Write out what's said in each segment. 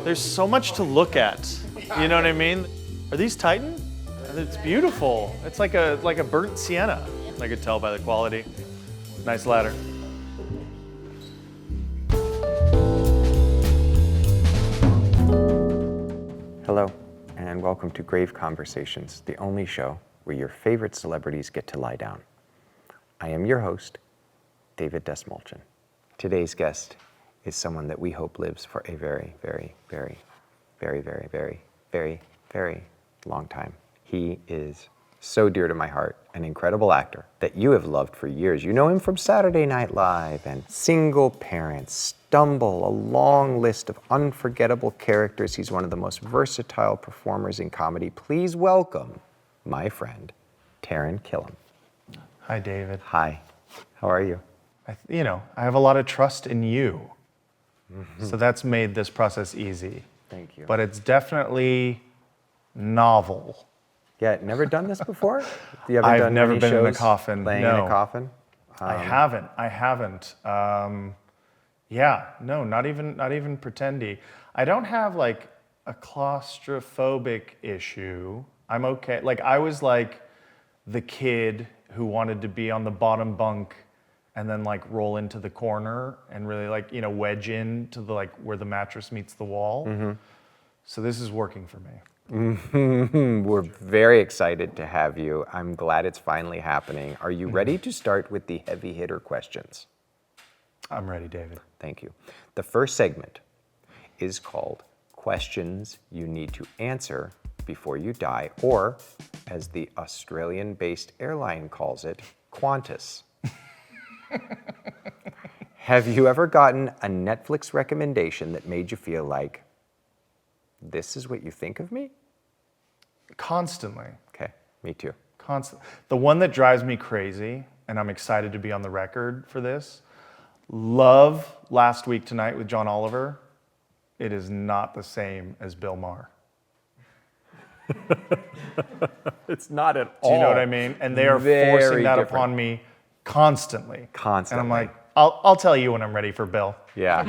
There's so much to look at. You know what I mean? Are these Titan? It's beautiful. It's like a burnt sienna. I could tell by the quality. Nice ladder. Hello, and welcome to Grave Conversations, the only show where your favorite celebrities get to lie down. I am your host, David Dastmalchian. Today's guest is someone that we hope lives for a very, very, very, very, very, very, very, very long time. He is so dear to my heart, an incredible actor that you have loved for years. You know him from Saturday Night Live and Single Parents, Stumble, a long list of unforgettable characters. He's one of the most versatile performers in comedy. Please welcome my friend, Taran Killam. Hi, David. Hi, how are you? I have a lot of trust in you. So that's made this process easy. Thank you. But it's definitely novel. Yeah, never done this before? You haven't I've done never many been in a shows coffin. Laying No. in a coffin? I haven't. Not even pretendy. I don't have like a claustrophobic issue. I'm okay. Like I was like the kid who wanted to be on the bottom bunk and then like roll into the corner and really like, wedge in to the like where the mattress meets the wall. Mm-hmm. So this is working for me. We're very excited to have you. I'm glad it's finally happening. Are you ready to start with the heavy hitter questions? I'm ready, David. Thank you. The first segment is called Questions You Need to Answer Before You Die, or as the Australian-based airline calls it, Qantas. Have you ever gotten a Netflix recommendation that made you feel like, this is what you think of me? Constantly. Okay, me too. The one that drives me crazy, and I'm excited to be on the record for this, love Last Week Tonight with John Oliver. It is not the same as Bill Maher. It's not at all. Do you know what I mean? And they are forcing that upon me constantly. Constantly. And I'm like, I'll tell you when I'm ready for Bill. Yeah.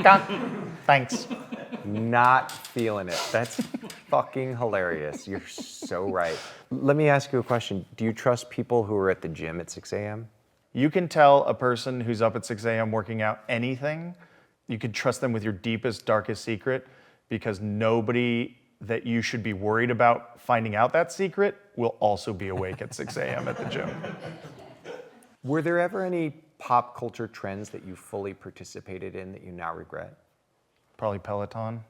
Thanks. Not feeling it. That's fucking hilarious. You're so right. Let me ask you a question. Do you trust people who are at the gym at 6 a.m.? You can tell a person who's up at 6 a.m. working out anything. You can trust them with your deepest, darkest secret, because nobody that you should be worried about finding out that secret will also be awake at 6 a.m. at the gym. Were there ever any pop culture trends that you fully participated in that you now regret? Probably Peloton.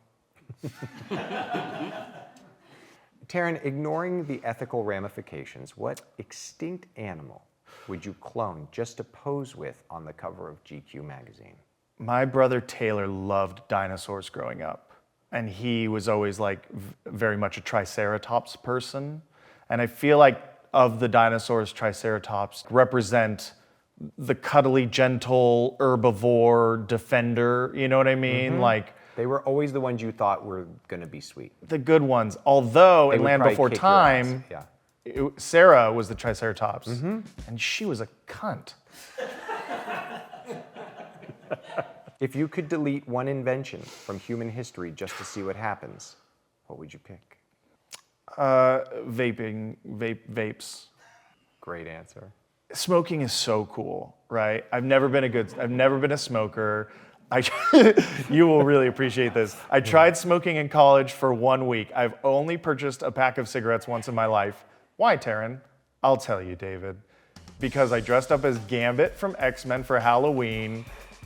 Taran, ignoring the ethical ramifications, what extinct animal would you clone just to pose with on the cover of GQ magazine? My brother Taylor loved dinosaurs growing up, and he was always like very much a Triceratops person. And I feel like of the dinosaurs, Triceratops represent the cuddly, gentle, herbivore defender, you know what I mean? Mm-hmm. Like they were always the ones you thought were gonna be sweet. the good ones. Although They in would Land probably Before kick your ass. Time, Yeah. Sarah was the Triceratops, and she was a cunt. If you could delete one invention from human history just to see what happens, what would you pick? Vapes. Great answer. Smoking is so cool, right? I've never been a smoker. You will really appreciate this. I tried smoking in college for 1 week. I've only purchased a pack of cigarettes once in my life. Why, Taran? I'll tell you, David. Because I dressed up as Gambit from X-Men for Halloween,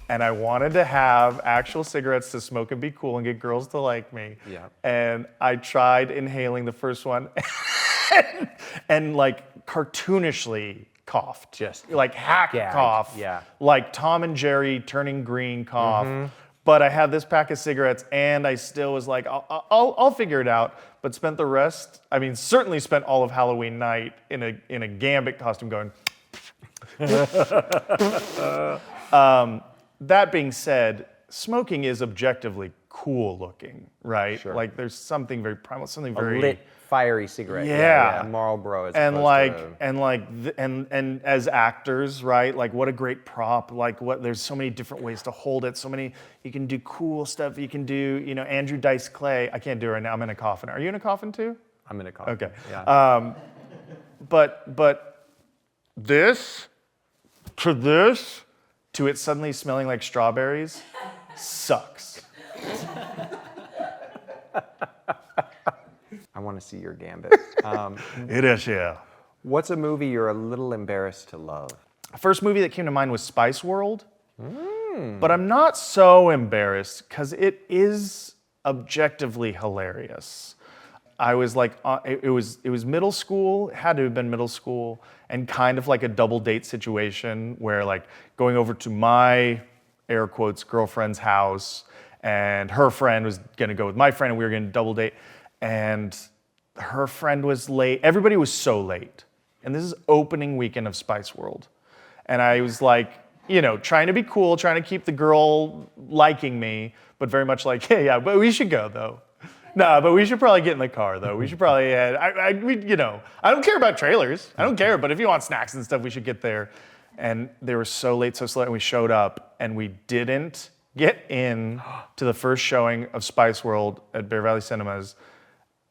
and I wanted to have actual cigarettes to smoke and be cool and get girls to like me. Yeah. And I tried inhaling the first one and like cartoonishly coughed. Just like hack gagged, cough. yeah. Like Tom and Jerry turning green cough. But I had this pack of cigarettes and I still was like, I'll figure it out. But certainly spent all of Halloween night in a Gambit costume going. That being said, smoking is objectively cool looking, right? Sure. Like there's something very primal, something A very lit, fiery cigarette. Yeah. Marlboro as and opposed like to and as actors, right? Like what a great prop. Like what there's so many different ways to hold it. So many you can do cool stuff. You can do, Andrew Dice Clay. I can't do it right now. I'm in a coffin. Are you in a coffin too? I'm in a coffin. Okay. Yeah. But this to it suddenly smelling like strawberries sucks. I want to see your Gambit. It is, yeah. What's a movie you're a little embarrassed to love? First movie that came to mind was Spice World. But I'm not so embarrassed because it is objectively hilarious. I was like, it was middle school, it had to have been middle school, and kind of like a double date situation where like going over to my, air quotes, girlfriend's house, and her friend was gonna go with my friend, and we were gonna double date, and her friend was late. Everybody was so late. And this is opening weekend of Spice World. And I was like, trying to be cool, trying to keep the girl liking me, but very much like, hey, yeah, but we should go though. No, but we should probably get in the car though. We should probably, I don't care about trailers. I don't care, but if you want snacks and stuff, we should get there. And they were so late, so slow, and we showed up, and we didn't get in to the first showing of Spice World at Bear Valley Cinemas.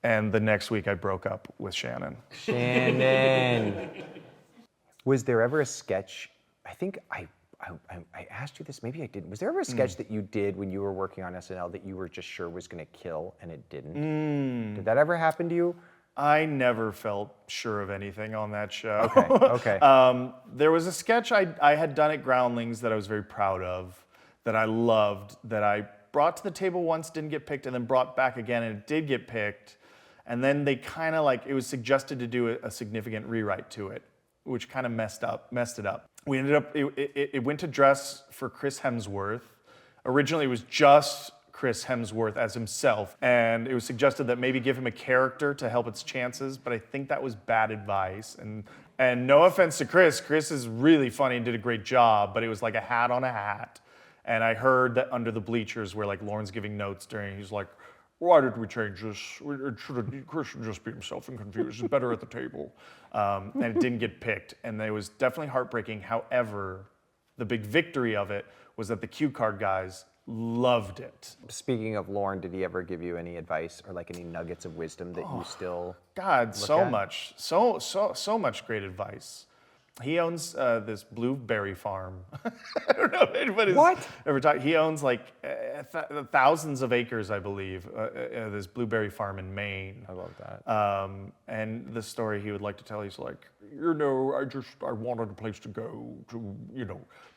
And the next week I broke up with Shannon. Shannon. Was there ever a sketch? I think I asked you this, maybe I didn't. Was there ever a sketch that you did when you were working on SNL that you were just sure was going to kill and it didn't? Did that ever happen to you? I never felt sure of anything on that show. Okay. There was a sketch I had done at Groundlings that I was very proud of, that I loved, that I brought to the table once, didn't get picked, and then brought back again, and it did get picked. And then they kind of it was suggested to do a significant rewrite to it, which kind of messed it up. We ended up, it went to dress for Chris Hemsworth. Originally, it was just Chris Hemsworth as himself, and it was suggested that maybe give him a character to help its chances, but I think that was bad advice. And no offense to Chris is really funny and did a great job, but it was like a hat on a hat. And I heard that under the bleachers where like Lorne's giving notes he's like, why did we change this? Chris should just be himself and confused. He's better at the table. And it didn't get picked. And it was definitely heartbreaking. However, the big victory of it was that the cue card guys loved it. Speaking of Lorne, did he ever give you any advice or like any nuggets of wisdom that you still God, so at? much. So much great advice. He owns this blueberry farm. I don't know if anybody's ever talked. He owns like thousands of acres, I believe, this blueberry farm in Maine. I love that. And the story he would like to tell, he's like, I wanted a place to go to,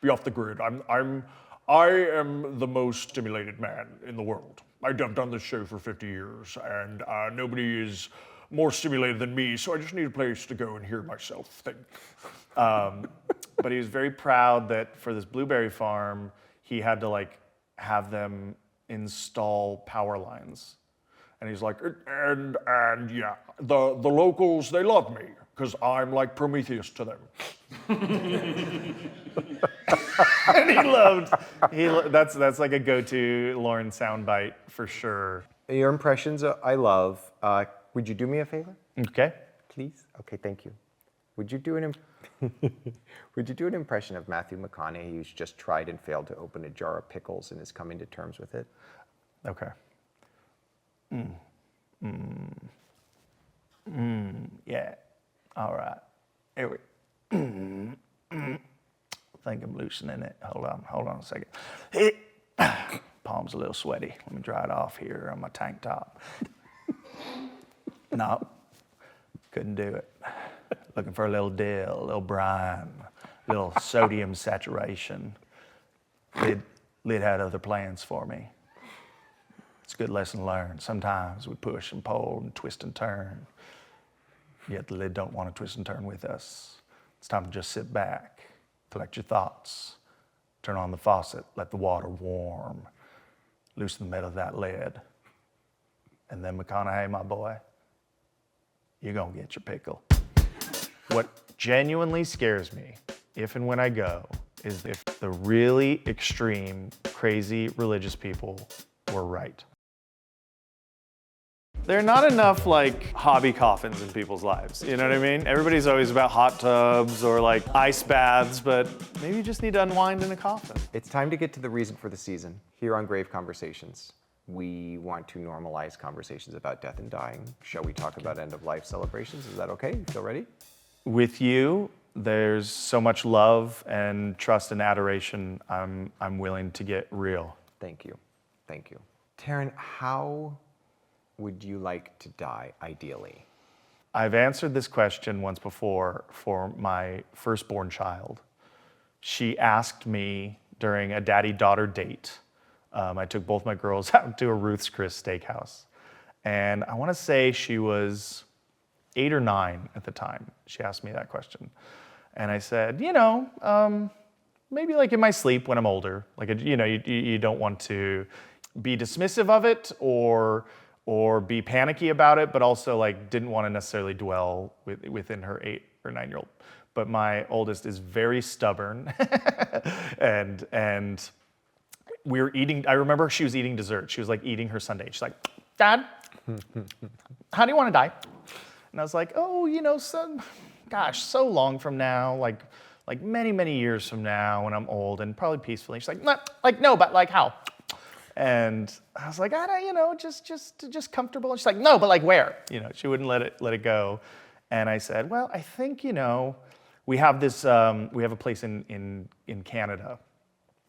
be off the grid. I am the most stimulated man in the world. I've done this show for 50 years, and nobody is more stimulated than me, so I just need a place to go and hear myself think. But he was very proud that for this blueberry farm, he had to have them install power lines. And he's like, and yeah, the locals, they love me because I'm like Prometheus to them. And that's like a go-to Lorne soundbite for sure. Your impressions I love. Would you do me a favor? Okay. Please? Okay, thank you. Would you do an impression of Matthew McConaughey who's just tried and failed to open a jar of pickles and is coming to terms with it? Okay. Yeah. All right. Here we. I think I'm loosening it. Hold on a second. Palm's a little sweaty. Let me dry it off here on my tank top. No, couldn't do it. Looking for a little dill, a little brine, a little sodium saturation. Lid had other plans for me. It's a good lesson learned. Sometimes we push and pull and twist and turn. Yet the lid don't want to twist and turn with us. It's time to just sit back, collect your thoughts, turn on the faucet, let the water warm, loosen the metal of that lid. And then McConaughey, my boy, you're gonna get your pickle. What genuinely scares me, if and when I go, is if the really extreme, crazy religious people were right. There are not enough like hobby coffins in people's lives, you know what I mean? Everybody's always about hot tubs or like ice baths, but maybe you just need to unwind in a coffin. It's time to get to the reason for the season. Here on Grave Conversations, we want to normalize conversations about death and dying. Shall we talk about end-of-life celebrations? Is that okay? You feel ready? With you, there's so much love and trust and adoration. I'm willing to get real. Thank you. Thank you. Taran, how would you like to die, ideally? I've answered this question once before for my firstborn child. She asked me during a daddy-daughter date. I took both my girls out to a Ruth's Chris steakhouse. And I want to say she was 8 or 9 at the time. She asked me that question. And I said, maybe like in my sleep when I'm older. Like, you don't want to be dismissive of it or be panicky about it, but also like didn't want to necessarily dwell within her 8 or 9-year-old. But my oldest is very stubborn, and we were eating. I remember she was eating dessert. She was like eating her sundae. She's like, "Dad, how do you want to die?" And I was like, "Oh, so long from now, like many years from now, when I'm old and probably peacefully." She's like, "No, but like how?" And I was like, "I don't, just comfortable." And she's like, "No, but like where?" She wouldn't let it go. And I said, "Well, I think we have this we have a place in Canada,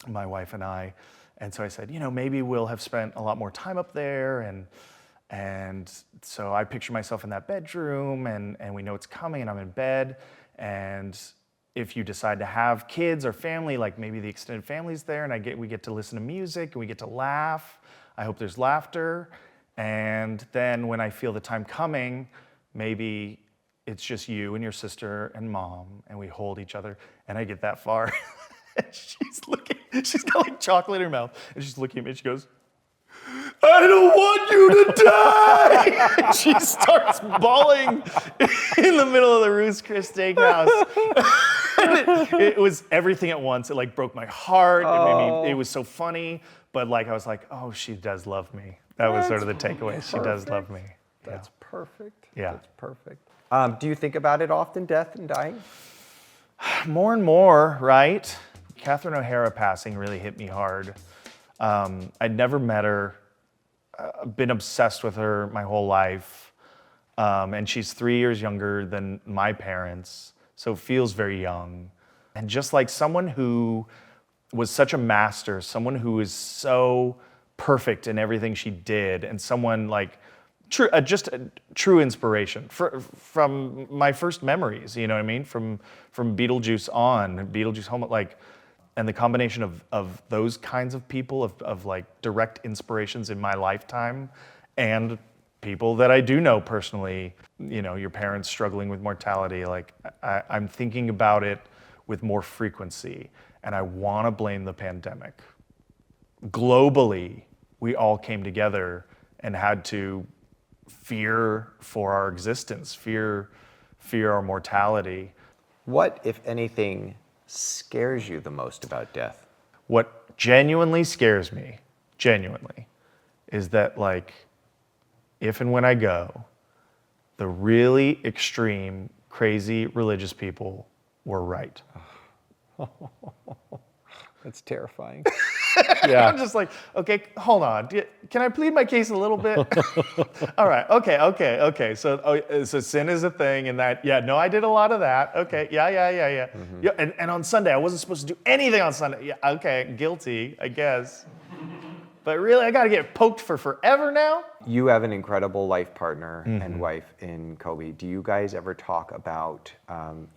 my wife and I." And so I said, maybe we'll have spent a lot more time up there, and so I picture myself in that bedroom, and we know it's coming, and I'm in bed, and if you decide to have kids or family, like maybe the extended family's there, and we get to listen to music and we get to laugh. I hope there's laughter. And then when I feel the time coming, maybe it's just you and your sister and mom, and we hold each other. And I get that far. And she's got like chocolate in her mouth, and she's looking at me and she goes, "I don't want you to die!" And she starts bawling in the middle of the Ruth's Chris Steakhouse. And it was everything at once. It like broke my heart. It was so funny, but like I was like, "Oh, she does love me." That was sort of the takeaway. She does love me. That's perfect. Yeah. That's perfect. Do you think about it often, death and dying? More and more, right? Catherine O'Hara passing really hit me hard. I'd never met her, been obsessed with her my whole life. And she's 3 years younger than my parents, so feels very young. And just like someone who was such a master, someone who is so perfect in everything she did, and someone like just a true inspiration from my first memories, you know what I mean? From Beetlejuice on, Beetlejuice Home, like, and the combination of those kinds of people, of like direct inspirations in my lifetime, and people that I do know personally, your parents struggling with mortality, like I'm thinking about it with more frequency, and I want to blame the pandemic. Globally, we all came together and had to fear for our existence, fear our mortality. What, if anything, scares you the most about death? What genuinely scares me, is that like, if and when I go, the really extreme, crazy religious people were right. That's terrifying. Yeah. I'm just like, okay, hold on. Can I plead my case a little bit? All right. Okay. So sin is a thing, and that, I did a lot of that. Okay. Yeah. Mm-hmm. Yeah. And on Sunday, I wasn't supposed to do anything on Sunday. Yeah. Okay. Guilty, I guess. But really, I got to get poked for forever now? You have an incredible life partner and wife in Kobe. Do you guys ever talk about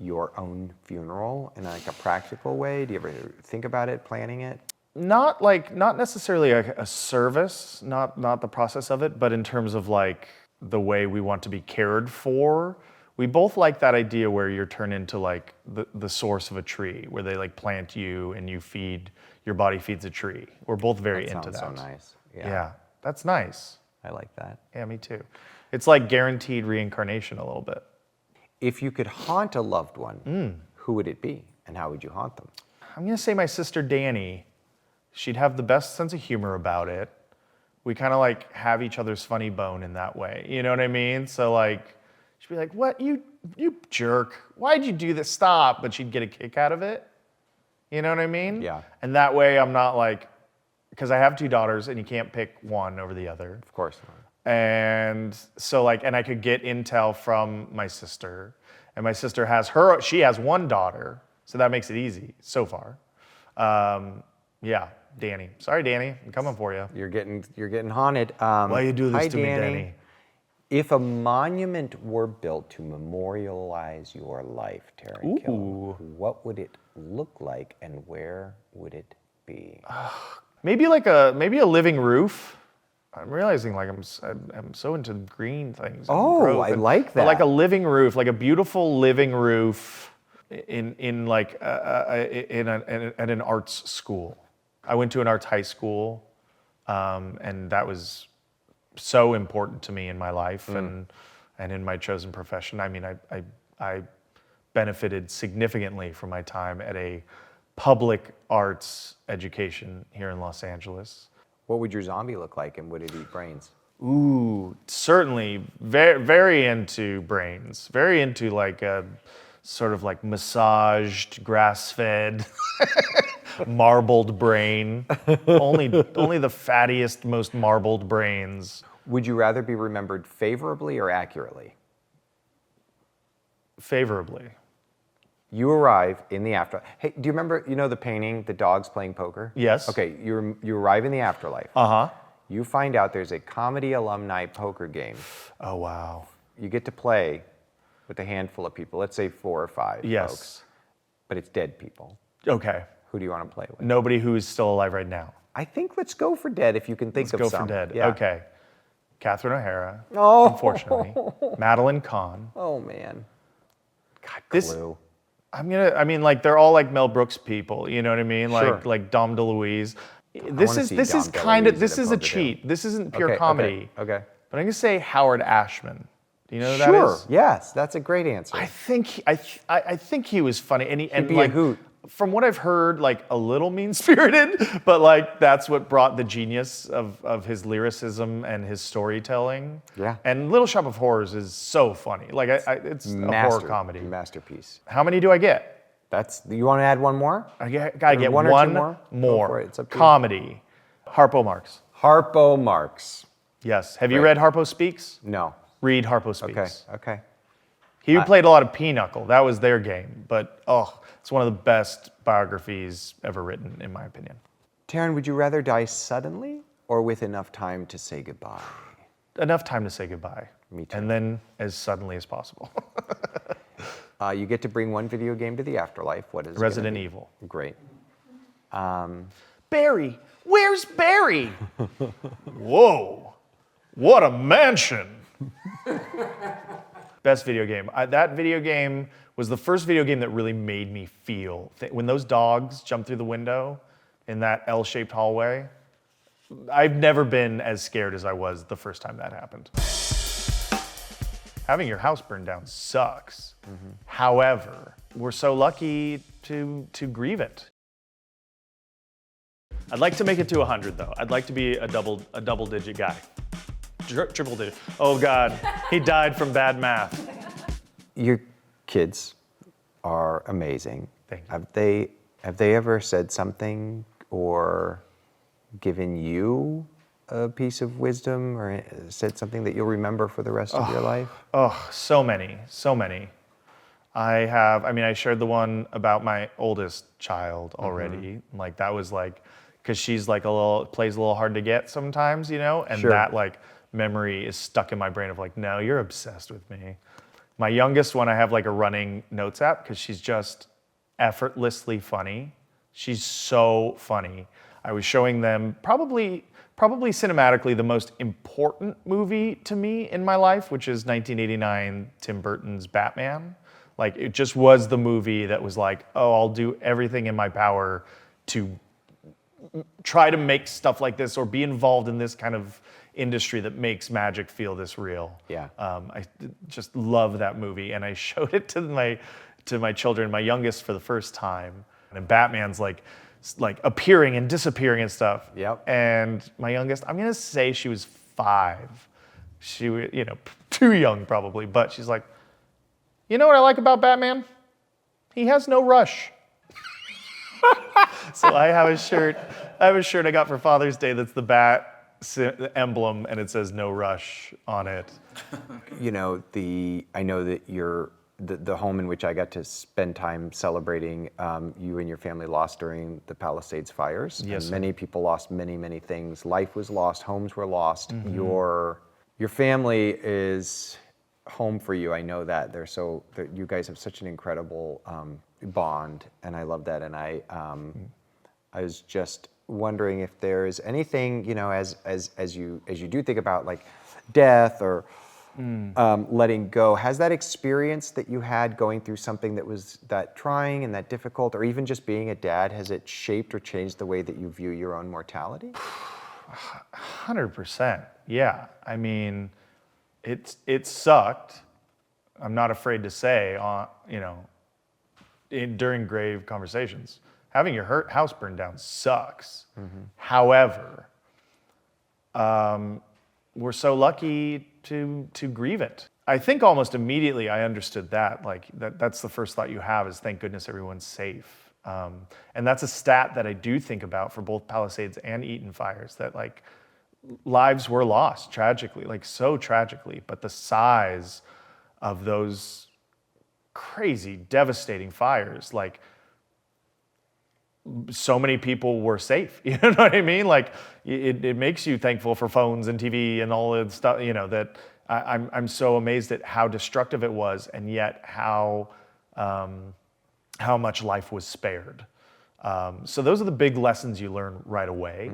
your own funeral in like a practical way? Do you ever think about it, planning it? Not necessarily a service, not the process of it, but in terms of like the way we want to be cared for. We both like that idea where you're turned into like the source of a tree, where they like plant you and your body feeds a tree. We're both very into that. Sounds so nice. Yeah, that's nice. I like that. Yeah, me too. It's like guaranteed reincarnation a little bit. If you could haunt a loved one, who would it be, and how would you haunt them? I'm gonna say my sister Dani. She'd have the best sense of humor about it, we kind of like have each other's funny bone in that way. You know what I mean? So like, she'd be like, "What, you jerk? Why'd you do this? Stop!" But she'd get a kick out of it. You know what I mean? Yeah. And that way, I'm not like, because I have 2 daughters, and you can't pick one over the other. Of course. And so like, and I could get intel from my sister, and my sister she has 1 daughter, so that makes it easy so far. Yeah, Danny. Sorry, Danny, I'm coming for you. You're getting haunted. Why you do this hi, to me, Danny? If a monument were built to memorialize your life, Taran Killam, what would it look like and where would it be? Maybe a living roof. I'm realizing like I'm so into green things. Oh, I like that. But like a living roof, like a beautiful living roof in like at an arts school. I went to an arts high school, and that was so important to me in my life and in my chosen profession. I mean, I benefited significantly from my time at a public arts education here in Los Angeles. What would your zombie look like, and would it eat brains? Ooh, certainly very, very into brains, very into like a sort of like massaged, grass-fed, marbled brain. Only the fattiest, most marbled brains. Would you rather be remembered favorably or accurately? Favorably. You arrive in the afterlife. Hey, do you remember, the painting, the dogs playing poker? Yes. Okay, you arrive in the afterlife. Uh-huh. You find out there's a comedy alumni poker game. Oh, wow. You get to play with a handful of people, let's say 4 or 5 Yes. folks, but it's dead people. Okay. Who do you want to play with? Nobody who is still alive right now. I think let's go for dead if you can think Let's of go some. for dead. Yeah. Okay. Catherine O'Hara, Oh. unfortunately. Madeline Kahn. Oh, man. God, This- Clue. like they're all like Mel Brooks people, you know what I mean? Sure. Like Dom DeLuise. wanna This see is Dom kind of, DeLuise this at a is a poker cheat. This isn't pure Okay, comedy. Okay. But I'm gonna say Howard Ashman. Do you know who that Sure. is? Yes, that's a great answer. I think he was funny, and He'd be a like hoot. from what I've heard, like a little mean-spirited, but like that's what brought the genius of his lyricism and his storytelling. Yeah. And Little Shop of Horrors is so funny. Like it's a horror comedy. Masterpiece. How many do I get? You want to add one more? I gotta get one one, or two more? Go more. for it. It's up to you. Comedy. Harpo Marx. Harpo Marx. Yes. Have you Great. read Harpo Speaks? No. Read Harpo Speaks. Okay. He played a lot of Pinochle. That was their game. But it's one of the best biographies ever written, in my opinion. Taran, would you rather die suddenly or with enough time to say goodbye? Enough time to say goodbye. Me too. And then as suddenly as possible. You get to bring one video game to the afterlife. What is it gonna Resident be? Evil. Great. Barry. Where's Barry? Whoa. What a mansion. Best video game. That video game was the first video game that really made me feel. When those dogs jumped through the window in that L-shaped hallway, I've never been as scared as I was the first time that happened. Having your house burned down sucks. Mm-hmm. However, we're so lucky to grieve it. I'd like to make it to 100 though. I'd like to be a double digit guy. Triple digit. Oh God, he died from bad math. Your kids are amazing. Thank you. Have they ever said something or given you a piece of wisdom or said something that you'll remember for the rest of your life? Oh, so many. I shared the one about my oldest child already. Mm-hmm. Like that was like, cause she's like plays a little hard to get sometimes, and Sure. that like memory is stuck in my brain of like, no, you're obsessed with me. My youngest one, I have like a running notes app because she's just effortlessly funny. She's so funny. I was showing them probably cinematically the most important movie to me in my life, which is 1989 Tim Burton's Batman. Like it just was the movie that was like, I'll do everything in my power to try to make stuff like this or be involved in this kind of industry that makes magic feel this real. Yeah. I just love that movie, and I showed it to my children, my youngest for the first time. And Batman's like like appearing and disappearing and stuff. Yep. And my youngest, I'm gonna say she was 5. She was, too young probably, but she's like, you know what I like about Batman? He has no rush. So I have a shirt I got for Father's Day that's the bat emblem, and it says no rush on it. I know that the home in which I got to spend time celebrating, you and your family lost during the Palisades fires. Yes, and many people lost many, many things. Life was lost, homes were lost. Your family is home for you. I know that. You guys have such an incredible bond, and I love that. And I was just wondering if there's anything, as you do think about like death or letting go, has that experience that you had going through something that was that trying and that difficult, or even just being a dad, has it shaped or changed the way that you view your own mortality? 100%. Yeah. I mean, it sucked. I'm not afraid to say, during grave conversations, having your house burned down sucks. However, we're so lucky to grieve it. I think almost immediately I understood that. Like that's the first thought you have is thank goodness everyone's safe. And that's a stat that I do think about for both Palisades and Eaton fires, that like lives were lost tragically, like so tragically, but the size of those crazy, devastating fires, like so many people were safe. You know what I mean? Like it makes you thankful for phones and TV and all the stuff, that I'm so amazed at how destructive it was, and yet how much life was spared. So those are the big lessons you learn right away,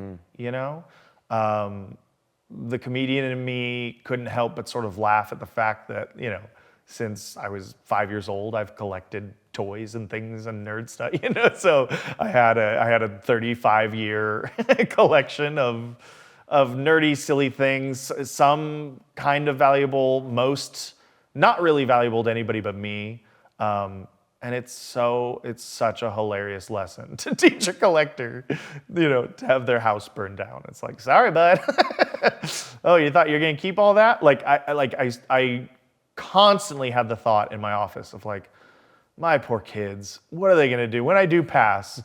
The comedian in me couldn't help but sort of laugh at the fact that, since I was 5 years old, I've collected toys and things and nerd stuff, So I had a 35-year collection of nerdy, silly things. Some kind of valuable, most not really valuable to anybody but me. And it's such a hilarious lesson to teach a collector, to have their house burned down. It's like, sorry, bud. Oh, you thought you're gonna keep all that? Like I constantly had the thought in my office of like, my poor kids, what are they gonna do when I do pass?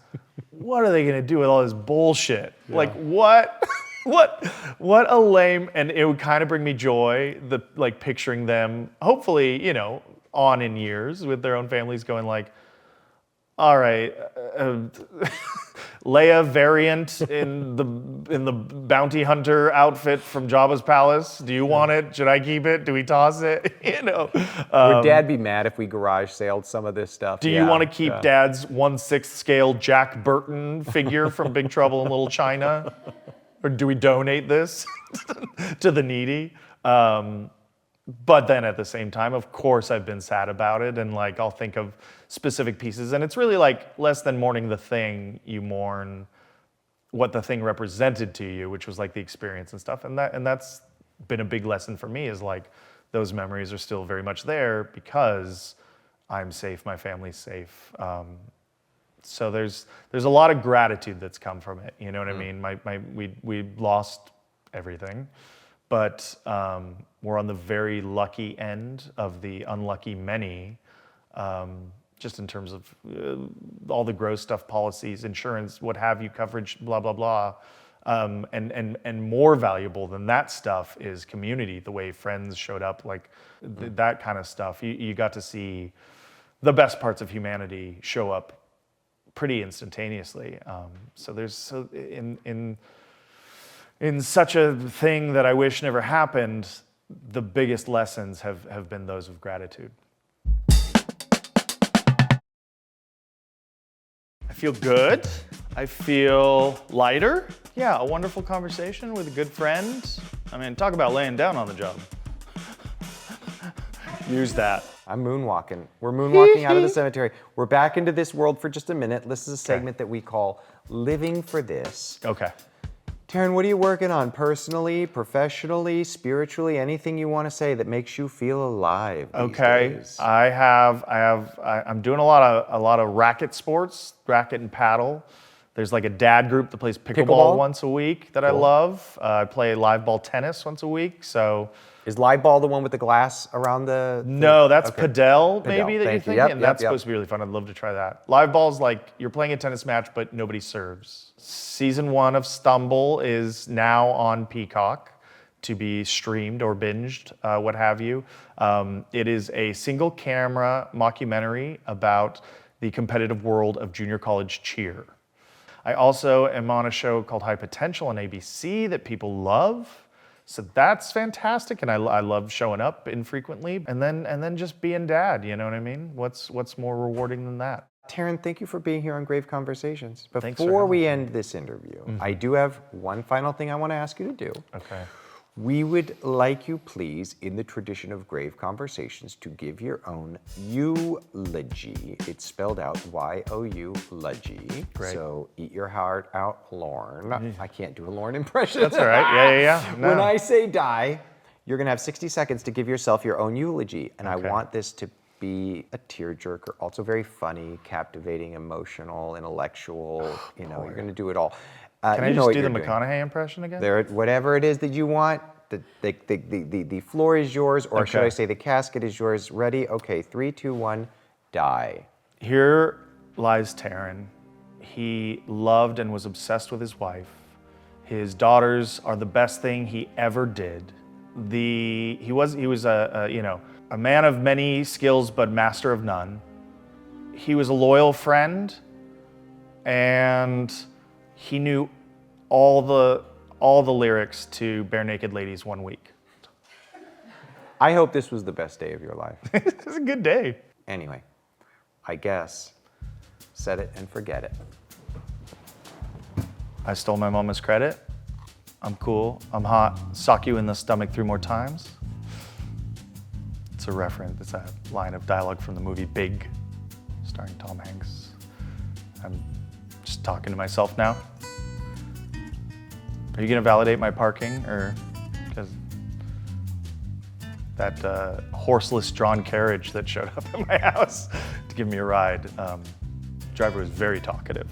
What are they gonna do with all this bullshit? Yeah. Like what? What a lame, and it would kind of bring me joy, picturing them, hopefully, on in years with their own families going like, all right, Leia variant in the bounty hunter outfit from Jabba's palace. Do you want it? Should I keep it? Do we toss it? Would Dad be mad if we garage saled some of this stuff? Do you want to keep Dad's 1/6 scale Jack Burton figure from Big Trouble in Little China? Or do we donate this to the needy? But then at the same time, of course, I've been sad about it, and like I'll think of specific pieces, and it's really like less than mourning the thing, you mourn what the thing represented to you, which was like the experience and stuff, and that's been a big lesson for me, is like those memories are still very much there because I'm safe, my family's safe. So there's a lot of gratitude that's come from it. You know what I mean? We lost everything. But we're on the very lucky end of the unlucky many, just in terms of all the gross stuff, policies, insurance, what have you, coverage, blah, blah, blah. And more valuable than that stuff is community, the way friends showed up, like that kind of stuff. You got to see the best parts of humanity show up pretty instantaneously. In such a thing that I wish never happened, the biggest lessons have been those of gratitude. I feel good. I feel lighter. Yeah, a wonderful conversation with a good friend. I mean, talk about laying down on the job. Use that. I'm moonwalking. We're moonwalking out of the cemetery. We're back into this world for just a minute. This is a segment that we call Living for This. Okay. Taran, what are you working on personally, professionally, spiritually? Anything you want to say that makes you feel alive these days? I'm doing a lot of racket sports, racket and paddle. There's like a dad group that plays pickleball Pickleball? once a week that I Cool. love. I play live ball tennis once a week. So Is live ball the one with the glass around the? no, that's okay. padel maybe Padel, that you're thank you. thinking. Yep, And yep, that's yep. supposed to be really fun. I'd love to try that. Live ball's like you're playing a tennis match, but nobody serves. Season 1 of Stumble is now on Peacock to be streamed or binged, what have you. It is a single camera mockumentary about the competitive world of junior college cheer. I also am on a show called High Potential on ABC that people love. So that's fantastic, and I love showing up infrequently, and then just being dad. You know what I mean? What's more rewarding than that? Taran, thank you for being here on Grave Conversations. Thanks for Before having we end this interview, I do have one final thing I want to ask you to do. Okay. We would like you, please, in the tradition of Grave Conversations, to give your own eulogy. It's spelled out Y-O-U-logy. Great. So eat your heart out, Lorne. I can't do a Lorne impression. That's all right. Yeah. No. When I say die, you're going to have 60 seconds to give yourself your own eulogy. And Okay. I want this to be a tearjerker, also very funny, captivating, emotional, intellectual. You're going to do it all. Can I you know just what do the you're doing. McConaughey impression again? There, whatever it is that you want, the floor is yours, or should Okay. I say the casket is yours. Ready? Okay, 3, 2, 1, die. Here lies Taran. He loved and was obsessed with his wife. His daughters are the best thing he ever did. He was a man of many skills but master of none. He was a loyal friend, and he knew all the lyrics to Bare Naked Ladies 1 week. I hope this was the best day of your life. It was a good day. Anyway, I guess, set it and forget it. I stole my mama's credit. I'm cool. I'm hot. Sock you in the stomach 3 more times. It's a reference. It's a line of dialogue from the movie Big, starring Tom Hanks. I'm just talking to myself now. Are you gonna validate my parking, or because that horseless drawn carriage that showed up at my house to give me a ride? The driver was very talkative.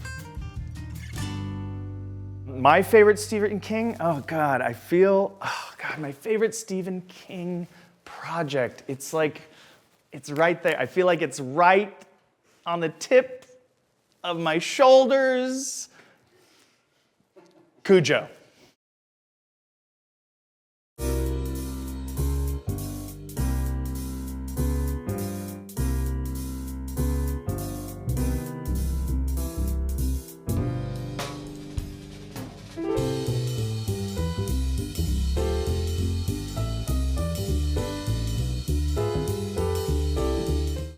My favorite Stephen King, my favorite Stephen King project. It's right there. I feel like it's right on the tip of my shoulders. Cujo.